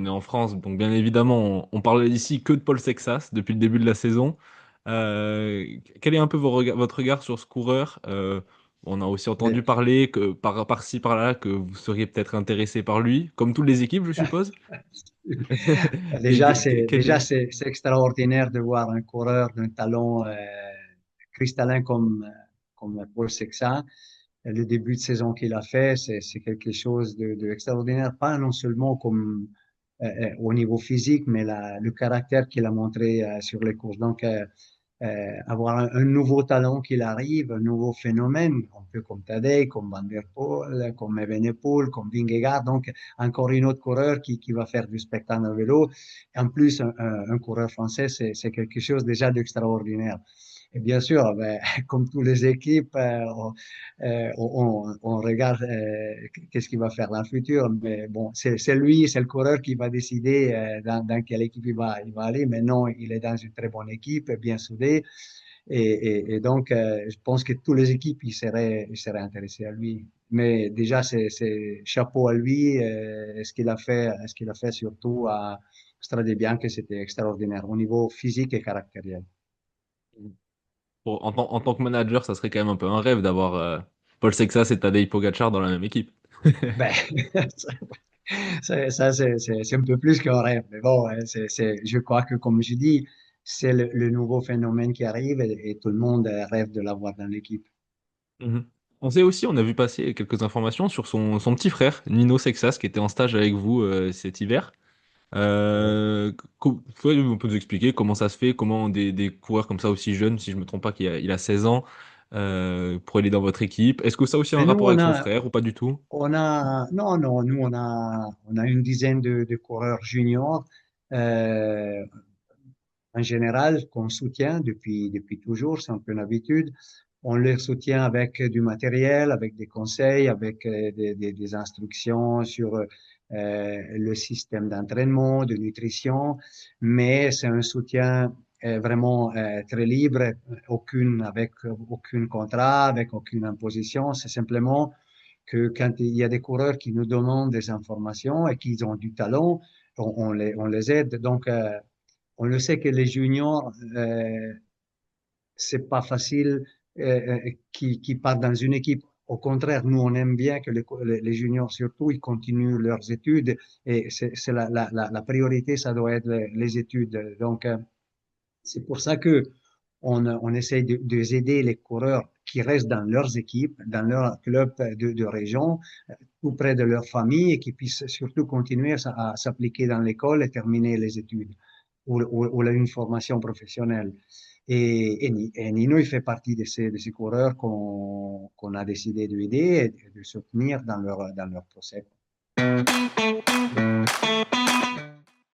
est en France, donc bien évidemment, on parle ici que de Paul Sexas depuis le début de la saison. Quel est un peu votre regard sur ce coureur? On a aussi Mais entendu parler que par-ci par-là que vous seriez peut-être intéressé par lui, comme toutes les équipes, je suppose. Et déjà, c'est quel déjà est... c'est extraordinaire de voir un coureur d'un talent cristallin comme Paul Sexton. Le début de saison qu'il a fait, c'est quelque chose de extraordinaire, pas non seulement comme au niveau physique, mais le caractère qu'il a montré sur les courses. Donc, avoir un nouveau talent qu'il arrive, un nouveau phénomène, un peu comme Tadej, comme Van der Poel, comme Evenepoel, comme Vingegaard. Donc, encore une autre coureur qui va faire du spectacle à vélo. En plus, un coureur français, c'est quelque chose déjà d'extraordinaire. Et bien sûr, ben, comme toutes les équipes, on regarde qu'est-ce qu'il va faire dans le futur. Mais bon, c'est lui, c'est le coureur qui va décider dans quelle équipe il va aller. Maintenant, il est dans une très bonne équipe, bien soudée. Et donc, je pense que toutes les équipes, ils seraient intéressés à lui. Mais déjà, c'est chapeau à lui. Ce qu'il a fait surtout à Strade Bianche, c'était extraordinaire au niveau physique et caractériel. En tant que manager, ça serait quand même un peu un rêve d'avoir Paul Sexas et Tadej Pogacar dans la même équipe. Ben, c'est un peu plus qu'un rêve. Mais bon, hein, je crois que, comme je dis, c'est le nouveau phénomène qui arrive et tout le monde rêve de l'avoir dans l'équipe. Mhm. On sait aussi, on a vu passer quelques informations sur son petit frère, Nino Sexas, qui était en stage avec vous cet hiver. Oui. On peut nous expliquer comment ça se fait, comment des coureurs comme ça aussi jeunes, si je me trompe pas, il a 16 ans, pour aller dans votre équipe. Est-ce que ça a aussi un Mais nous, rapport avec son frère ou pas du tout? non, non, nous, on a une dizaine de coureurs juniors, euh, en général, qu'on soutient depuis toujours, c'est un peu une habitude. On les soutient avec du matériel, avec des conseils, avec des instructions sur le système d'entraînement, de nutrition, mais c'est un soutien vraiment très libre, avec aucun contrat, avec aucune imposition. C'est simplement que quand il y a des coureurs qui nous demandent des informations et qui ont du talent, on les aide. Donc, on le sait que les juniors, c'est pas facile qui partent dans une équipe. Au contraire, nous, on aime bien que les juniors, surtout, ils continuent leurs études et c'est la priorité, ça doit être les études. Donc, c'est pour ça que on essaye de aider les coureurs qui restent dans leurs équipes, dans leur club de région, tout près de leur famille et qui puissent surtout continuer à s'appliquer dans l'école et terminer les études ou une formation professionnelle. Et Nino, il fait partie de ces coureurs qu'on a décidé d'aider et de soutenir dans leur procès.